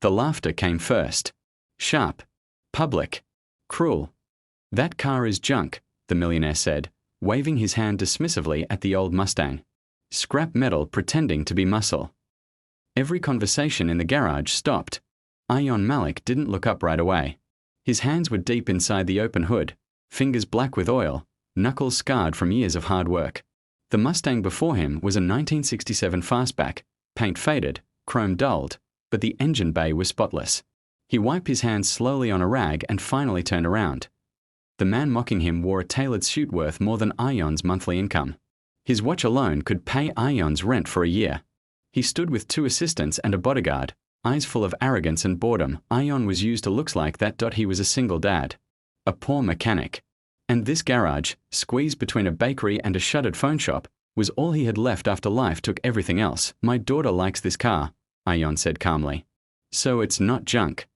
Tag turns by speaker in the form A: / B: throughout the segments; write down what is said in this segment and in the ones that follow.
A: The laughter came first. Sharp. Public. Cruel. "That car is junk," the millionaire said, waving his hand dismissively at the old Mustang. "Scrap metal pretending to be muscle." Every conversation in the garage stopped. Ayon Malik didn't look up right away. His hands were deep inside the open hood, fingers black with oil, knuckles scarred from years of hard work. The Mustang before him was a 1967 fastback, paint faded, chrome dulled, but the engine bay was spotless. He wiped his hands slowly on a rag and finally turned around. The man mocking him wore a tailored suit worth more than Ayon's monthly income. His watch alone could pay Ayon's rent for a year. He stood with 2 assistants and a bodyguard, eyes full of arrogance and boredom. Ayon was used to looks like that. He was a single dad. A poor mechanic. And this garage, squeezed between a bakery and a shuttered phone shop, was all he had left after life took everything else. "My daughter likes this car," Ayon said calmly. "So it's not junk."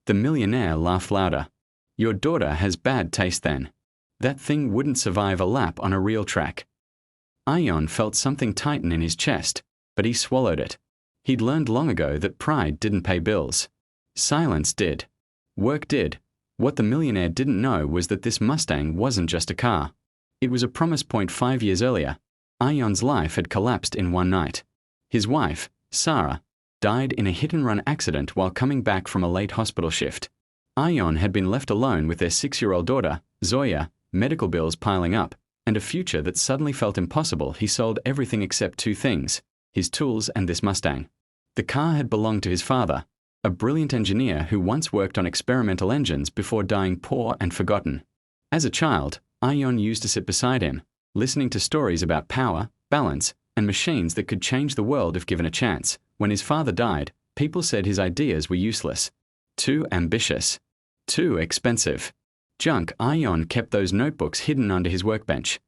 A: The millionaire laughed louder. "Your daughter has bad taste then. That thing wouldn't survive a lap on a real track." Ayon felt something tighten in his chest, but he swallowed it. He'd learned long ago that pride didn't pay bills. Silence did. Work did. What the millionaire didn't know was that this Mustang wasn't just a car. It was a promise point. 5 years earlier, Ayon's life had collapsed in one night. His wife, Sarah, died in a hit-and-run accident while coming back from a late hospital shift. Ayon had been left alone with their 6-year-old daughter, Zoya, medical bills piling up, and a future that suddenly felt impossible. He sold everything except 2 things: his tools and this Mustang. The car had belonged to his father, a brilliant engineer who once worked on experimental engines before dying poor and forgotten. As a child, Ayon used to sit beside him, listening to stories about power, balance, and machines that could change the world if given a chance. When his father died, people said his ideas were useless. Too ambitious. Too expensive. Junk. Ayon kept those notebooks hidden under his workbench.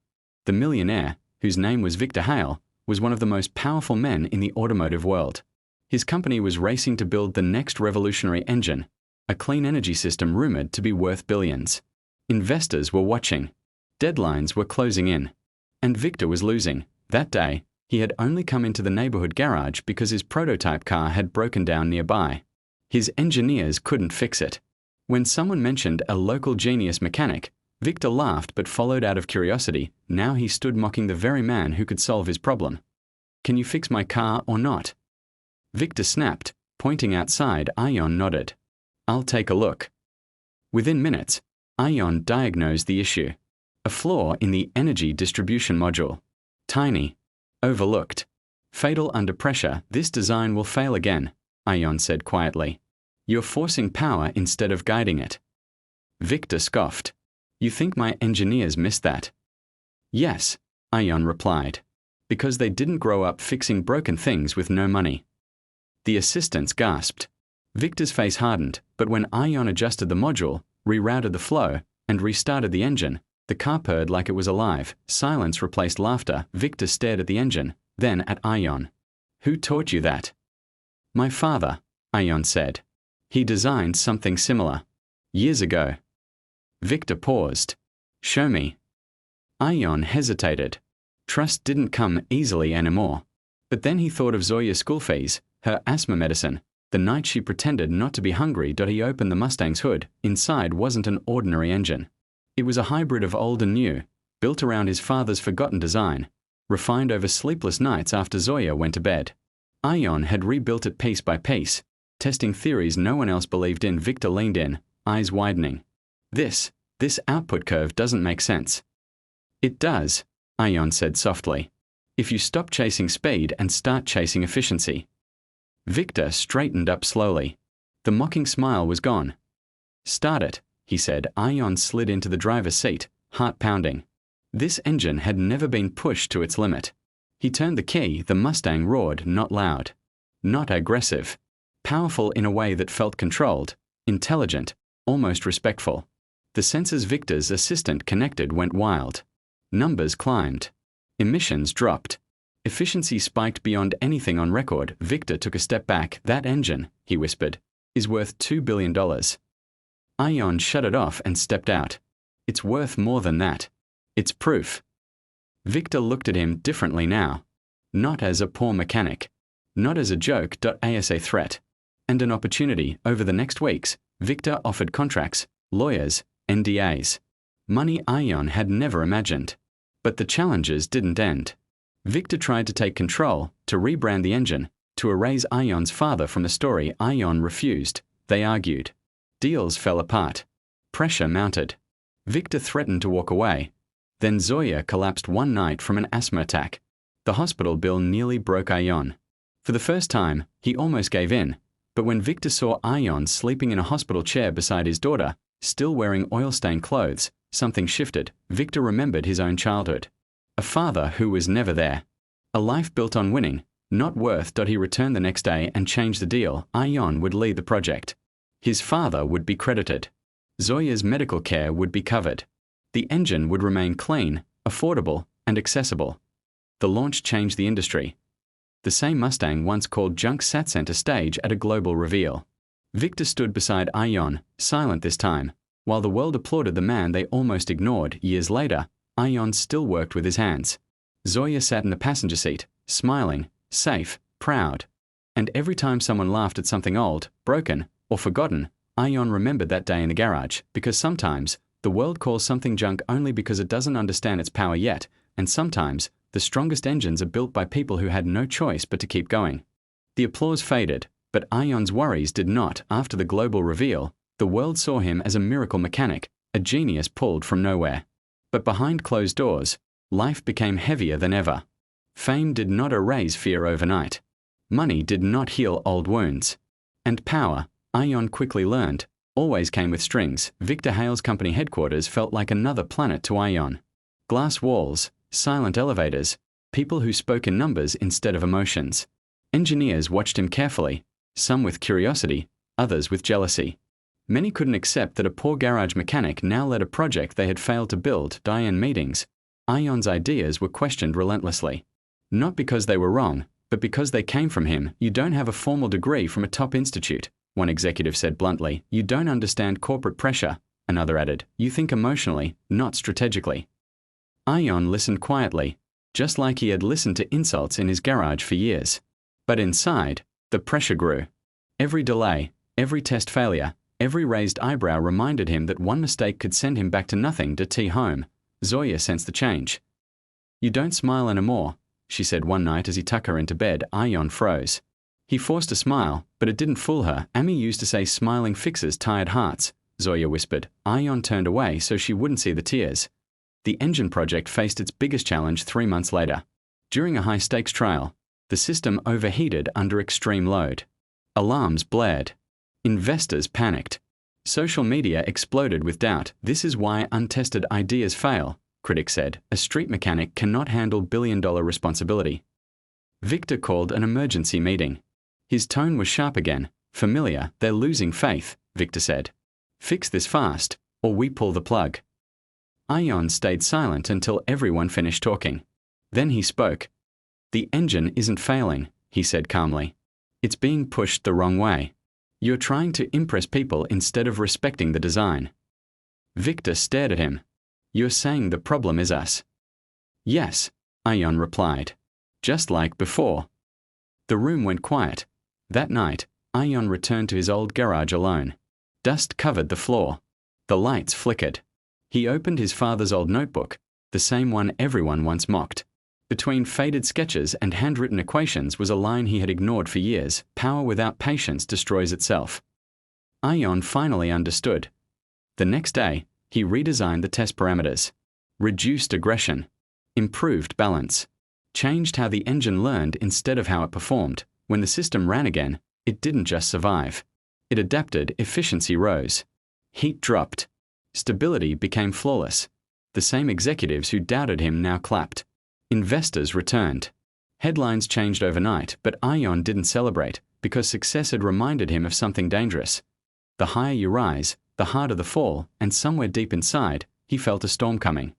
A: The millionaire, whose name was Victor Hale, was one of the most powerful men in the automotive world. His company was racing to build the next revolutionary engine, a clean energy system rumored to be worth billions. Investors were watching. Deadlines were closing in. And Victor was losing. That day, he had only come into the neighborhood garage because his prototype car had broken down nearby. His engineers couldn't fix it. When someone mentioned a local genius mechanic, Victor laughed but followed out of curiosity. Now he stood mocking the very man who could solve his problem. "Can you fix my car or not?" Victor snapped, pointing outside. Ayon nodded. "I'll take a look." Within minutes, Ayon diagnosed the issue. A flaw in the energy distribution module. Tiny. Overlooked. Fatal under pressure. "This design will fail again," Ayon said quietly. "You're forcing power instead of guiding it." Victor scoffed. "You think my engineers missed that?" "Yes," Ayon replied. "Because they didn't grow up fixing broken things with no money." The assistants gasped. Victor's face hardened, but when Ayon adjusted the module, rerouted the flow, and restarted the engine, the car purred like it was alive. Silence replaced laughter. Victor stared at the engine, then at Ayon. "Who taught you that?" "My father," Ayon said. "He designed something similar. Years ago." Victor paused. "Show me." Ayon hesitated. Trust didn't come easily anymore. But then he thought of Zoya's school fees, her asthma medicine, the night she pretended not to be hungry. He opened the Mustang's hood. Inside wasn't an ordinary engine. It was a hybrid of old and new, built around his father's forgotten design, refined over sleepless nights after Zoya went to bed. Ayon had rebuilt it piece by piece, testing theories no one else believed in. Victor leaned in, eyes widening. This output curve doesn't make sense." "It does," Ayon said softly. "If you stop chasing speed and start chasing efficiency." Victor straightened up slowly. The mocking smile was gone. "Start it," he said. Ayon slid into the driver's seat, heart pounding. This engine had never been pushed to its limit. He turned the key. The Mustang roared, not loud, not aggressive, powerful in a way that felt controlled, intelligent, almost respectful. The sensors Victor's assistant connected went wild. Numbers climbed. Emissions dropped. Efficiency spiked beyond anything on record. Victor took a step back. "That engine," he whispered, "is worth $2 billion. Ayon shut it off and stepped out. "It's worth more than that. It's proof." Victor looked at him differently now. Not as a poor mechanic. Not as a joke. As a threat. and an opportunity. Over the next weeks, Victor offered contracts, lawyers, NDAs. Money Ion had never imagined. But the challenges didn't end. Victor tried to take control, to rebrand the engine, to erase Ion's father from the story. Ion refused. They argued. Deals fell apart. Pressure mounted. Victor threatened to walk away. Then Zoya collapsed one night from an asthma attack. The hospital bill nearly broke Ion. For the first time, he almost gave in. But when Victor saw Ion sleeping in a hospital chair beside his daughter, still wearing oil-stained clothes, something shifted. Victor remembered his own childhood. A father who was never there. A life built on winning, not worth. He returned the next day and changed the deal. Ion would lead the project. His father would be credited. Zoya's medical care would be covered. The engine would remain clean, affordable, and accessible. The launch changed the industry. The same Mustang once called junk sat center stage at a global reveal. Victor stood beside Ion, silent this time. While the world applauded the man they almost ignored years later, Ion still worked with his hands. Zoya sat in the passenger seat, smiling, safe, proud. And every time someone laughed at something old, broken, or forgotten, Ion remembered that day in the garage, because sometimes the world calls something junk only because it doesn't understand its power yet, and sometimes the strongest engines are built by people who had no choice but to keep going. The applause faded, but Ion's worries did not. After the global reveal, the world saw him as a miracle mechanic, a genius pulled from nowhere. But behind closed doors, life became heavier than ever. Fame did not erase fear overnight. Money did not heal old wounds. And power, Ion quickly learned, always came with strings. Victor Hale's company headquarters felt like another planet to Ion. Glass walls, silent elevators, people who spoke in numbers instead of emotions. Engineers watched him carefully, some with curiosity, others with jealousy. Many couldn't accept that a poor garage mechanic now led a project they had failed to build. In meetings, Ion's ideas were questioned relentlessly. Not because they were wrong, but because they came from him. You don't have a formal degree from a top institute, one executive said bluntly. You don't understand corporate pressure, another added. You think emotionally, not strategically. Ion listened quietly, just like he had listened to insults in his garage for years. But inside, the pressure grew. Every delay, every test failure, every raised eyebrow reminded him that one mistake could send him back to nothing. Home. Zoya sensed the change. You don't smile anymore, she said one night as he tucked her into bed. Ion froze. He forced a smile, but it didn't fool her. Amy used to say smiling fixes tired hearts, Zoya whispered. Ion turned away so she wouldn't see the tears. The engine project faced its biggest challenge 3 months later. During a high-stakes trial, the system overheated under extreme load. Alarms blared. Investors panicked. Social media exploded with doubt. This is why untested ideas fail, critics said. A street mechanic cannot handle billion-dollar responsibility. Victor called an emergency meeting. His tone was sharp again. Familiar. They're losing faith, Victor said. Fix this fast, or we pull the plug. Ion stayed silent until everyone finished talking. Then he spoke. The engine isn't failing, he said calmly. It's being pushed the wrong way. You're trying to impress people instead of respecting the design. Victor stared at him. You're saying the problem is us. Yes, Ion replied. Just like before. The room went quiet. That night, Ion returned to his old garage alone. Dust covered the floor. The lights flickered. He opened his father's old notebook, the same one everyone once mocked. Between faded sketches and handwritten equations was a line he had ignored for years. Power without patience destroys itself. Ion finally understood. The next day, he redesigned the test parameters, reduced aggression, improved balance, changed how the engine learned instead of how it performed. When the system ran again, it didn't just survive. It adapted. Efficiency rose. Heat dropped. Stability became flawless. The same executives who doubted him now clapped. Investors returned. Headlines changed overnight, but Ion didn't celebrate because success had reminded him of something dangerous. The higher you rise, the harder the fall, and somewhere deep inside, he felt a storm coming.